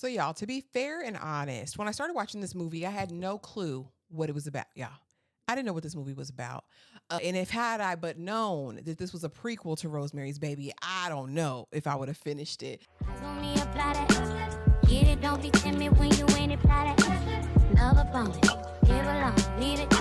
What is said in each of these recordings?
So, y'all, to be fair and honest, when I started watching this movie, I had no clue what it was about, y'all. I didn't know what this movie was about. And if had I but known that this was a prequel to Rosemary's Baby, I don't know if I would have finished it. Get it, don't be timid when you ain't it, love upon it, give along, need it.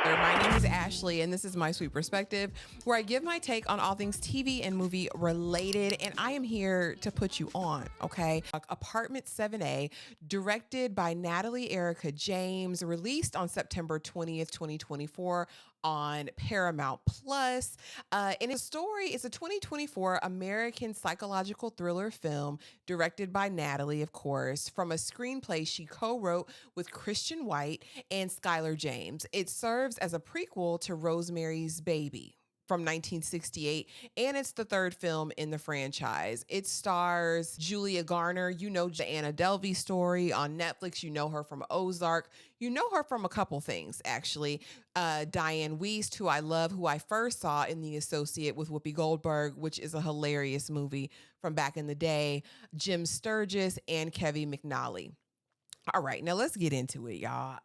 My name is Ashley, and this is My Sweet Perspective, where I give my take on all things TV and movie related, and I am here to put you on, okay? Apartment 7A, directed by Natalie Erica James, released on September 20th, 2024 on Paramount Plus. And its story is a 2024 American psychological thriller film directed by Natalie, of course, from a screenplay she co-wrote with Christian White and Skylar James. It serves as a prequel to Rosemary's Baby from 1968, and it's the third film in the franchise. It stars Julia Garner. You know the Anna Delvey story on Netflix. You know her from Ozark. You know her from a couple things, actually. Diane Wiest, who I love, who I first saw in The Associate with Whoopi Goldberg, which is a hilarious movie from back in the day. Jim Sturgis and Kevin McNally. All right, now let's get into it, y'all.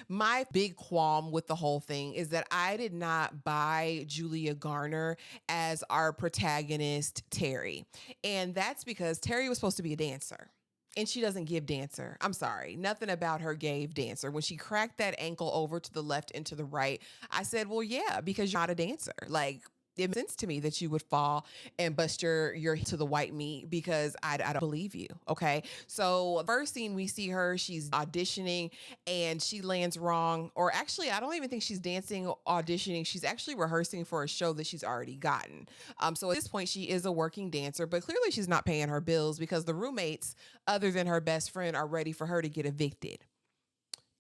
My big qualm with the whole thing is that I did not buy Julia Garner as our protagonist, Terry. And that's because Terry was supposed to be a dancer. And she doesn't give dancer. I'm sorry. Nothing about her gave dancer. When she cracked that ankle over to the left and to the right, I said, well, yeah, because you're not a dancer. Like, it makes sense to me that you would fall and bust your to the white meat because I don't believe you. Okay. So first scene we see her, she's auditioning and she lands wrong. Or actually, I don't even think she's dancing, auditioning. She's actually rehearsing for a show that she's already gotten. So at this point, she is a working dancer, but clearly she's not paying her bills because the roommates, other than her best friend, are ready for her to get evicted.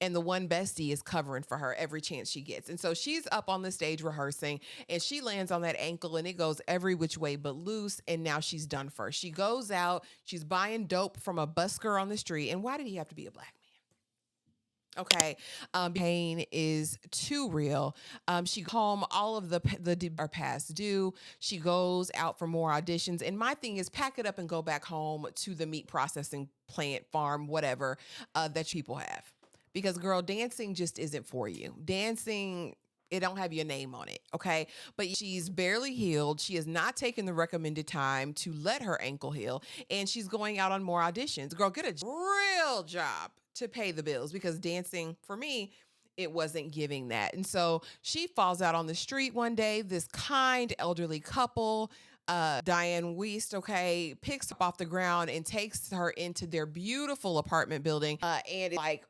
And the one bestie is covering for her every chance she gets. And so she's up on the stage rehearsing and she lands on that ankle and it goes every which way but loose. And now she's done for. She goes out, she's buying dope from a busker on the street. And why did he have to be a black man? Okay. Pain is too real. She home, all of the are past due. She goes out for more auditions. And my thing is pack it up and go back home to the meat processing plant, farm, whatever, that people have. Because girl, dancing just isn't for you. Dancing, it don't have your name on it, okay? But she's barely healed. She has not taken the recommended time to let her ankle heal. And she's going out on more auditions. Girl, get a real job to pay the bills because dancing, for me, it wasn't giving that. And so she falls out on the street one day. This kind elderly couple, Diane Wiest, okay, picks her up off the ground and takes her into their beautiful apartment building. And it's like,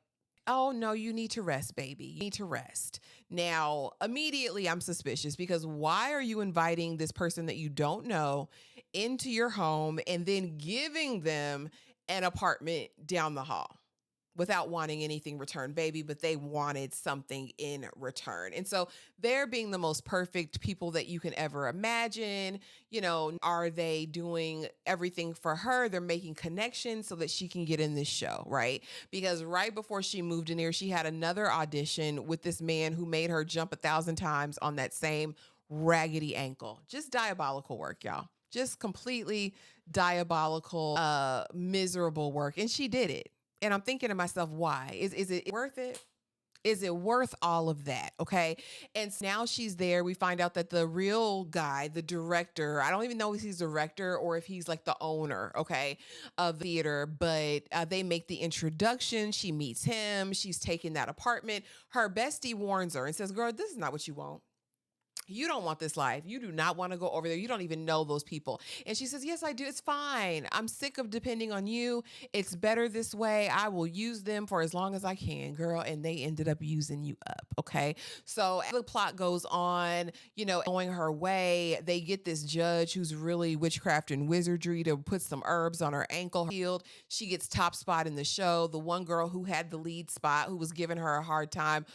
oh, no, you need to rest, baby. You need to rest. Now, immediately I'm suspicious because why are you inviting this person that you don't know into your home and then giving them an apartment down the hall? Without wanting anything returned, baby, but they wanted something in return. And so they're being the most perfect people that you can ever imagine. You know, are they doing everything for her? They're making connections so that she can get in this show, right? Because right before she moved in here, she had another audition with this man who made her jump 1,000 times on that same raggedy ankle. Just diabolical work, y'all. Just completely diabolical, miserable work. And she did it. And I'm thinking to myself, why? Is it worth it? Is it worth all of that? Okay. And now she's there. We find out that the real guy, the director, I don't even know if he's director or if he's like the owner, okay, of the theater, but they make the introduction. She meets him. She's taking that apartment. Her bestie warns her and says, girl, this is not what you want. You don't want this life. You do not want to go over there. You don't even know those people. And she says, yes, I do. It's fine. I'm sick of depending on you. It's better this way. I will use them for as long as I can, girl. And they ended up using you up. Okay. So as the plot goes on, you know, going her way, they get this judge who's really witchcraft and wizardry to put some herbs on her ankle healed. She gets top spot in the show. The one girl who had the lead spot, who was giving her a hard time,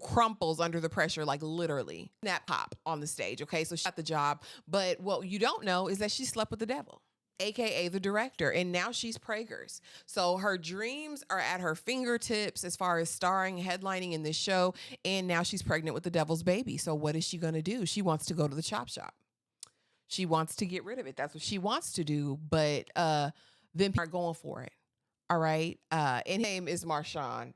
crumples under the pressure, like literally snap pop on the stage. Okay. So she got the job. But what you don't know is that she slept with the devil, AKA the director. And now she's Prager's. So her dreams are at her fingertips as far as starring, headlining in this show. And now she's pregnant with the devil's baby. So what is she going to do? She wants to go to the chop shop. She wants to get rid of it. That's what she wants to do. But then people are going for it. All right. And his name is Marchand.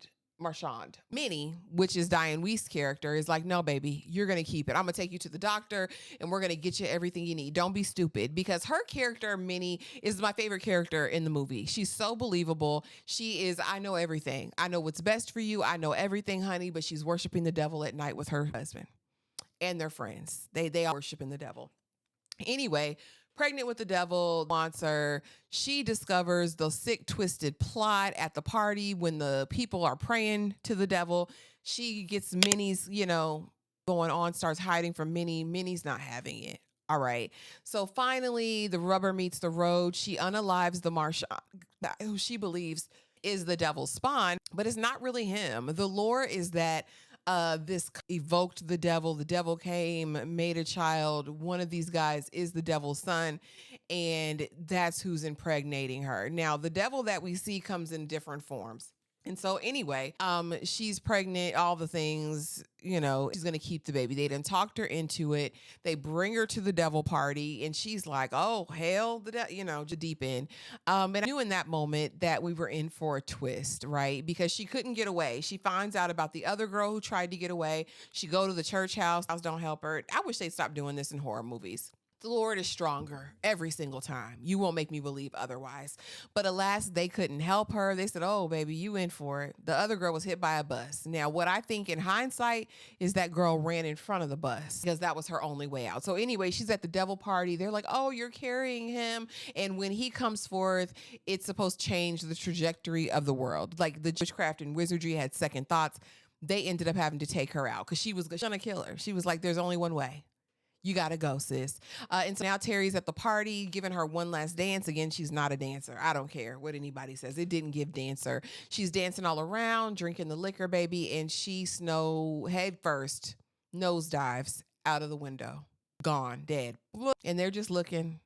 Minnie, which is Diane Weist's character, is like, no, baby, you're going to keep it. I'm going to take you to the doctor and we're going to get you everything you need. Don't be stupid, because her character, Minnie, is my favorite character in the movie. She's so believable. She is, I know everything. I know what's best for you. I know everything, honey, but she's worshiping the devil at night with her husband and their friends. They are worshiping the devil. Anyway, pregnant with the devil, wants her. She discovers the sick, twisted plot at the party when the people are praying to the devil. She gets Minnie's, going on, starts hiding from Minnie. Minnie's not having it. All right. So finally, the rubber meets the road. She unalives the Marchand, who she believes is the devil's spawn, but it's not really him. The lore is that this evoked the devil. The devil came, made a child. One of these guys is the devil's son, and that's who's impregnating her. Now, the devil that we see comes in different forms. And so anyway, she's pregnant, all the things, she's going to keep the baby. They done talked her into it. They bring her to the devil party and she's like, oh, hell, just deep in. And I knew in that moment that we were in for a twist, right? Because she couldn't get away. She finds out about the other girl who tried to get away. She go to the church house don't help her. I wish they'd stop doing this in horror movies. The Lord is stronger every single time. You won't make me believe otherwise. But alas, they couldn't help her. They said, oh, baby, you in for it. The other girl was hit by a bus. Now, what I think in hindsight is that girl ran in front of the bus because that was her only way out. So anyway, she's at the devil party. They're like, oh, you're carrying him. And when he comes forth, it's supposed to change the trajectory of the world. Like the witchcraft and wizardry had second thoughts. They ended up having to take her out because she was going to kill her. She was like, there's only one way. You got to go, sis. And so now Terry's at the party, giving her one last dance. Again, she's not a dancer. I don't care what anybody says. It didn't give dancer. She's dancing all around, drinking the liquor, baby, and she head first, nosedives out of the window. Gone, dead. And they're just looking.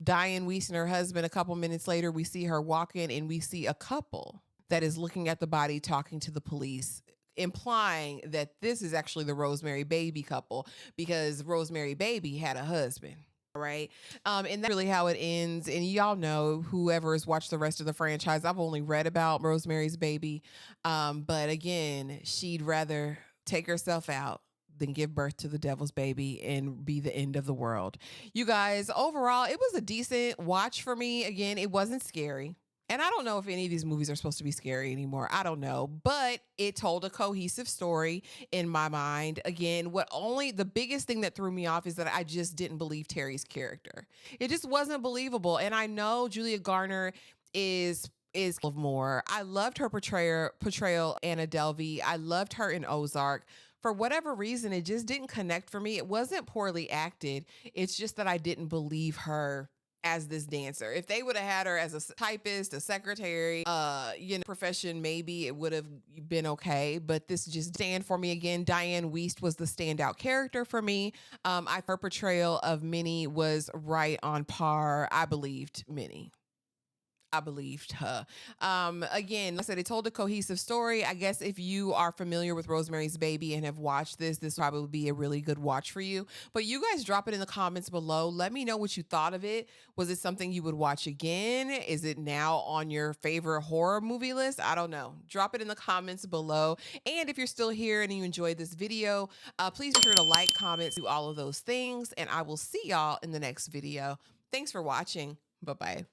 Diane Weist and her husband, a couple minutes later, we see her walking and we see a couple that is looking at the body, talking to the police, implying that this is actually the Rosemary Baby couple because Rosemary Baby had a husband. Right. And that's really how it ends. And y'all know, whoever has watched the rest of the franchise, I've only read about Rosemary's Baby. But again, she'd rather take herself out than give birth to the devil's baby and be the end of the world. You guys, overall, it was a decent watch for me. Again, it wasn't scary. And I don't know if any of these movies are supposed to be scary anymore. I don't know. But it told a cohesive story in my mind. Again, the biggest thing that threw me off is that I just didn't believe Terry's character. It just wasn't believable. And I know Julia Garner is more. I loved her portrayal Anna Delvey. I loved her in Ozark. For whatever reason, it just didn't connect for me. It wasn't poorly acted. It's just that I didn't believe her as this dancer. If they would have had her as a typist, a secretary, profession, maybe it would have been okay. But this just stand for me again. Diane Weist was the standout character for me. Her portrayal of Minnie was right on par. I believed Minnie. I believed her. Again, like I said, it told a cohesive story. I guess if you are familiar with Rosemary's Baby and have watched this probably would be a really good watch for you. But you guys drop it in the comments below. Let me know what you thought of it. Was it something you would watch again? Is it now on your favorite horror movie list? I don't know. Drop it in the comments below. And if you're still here and you enjoyed this video, please be sure to like, comment, do all of those things. And I will see y'all in the next video. Thanks for watching. Bye-bye.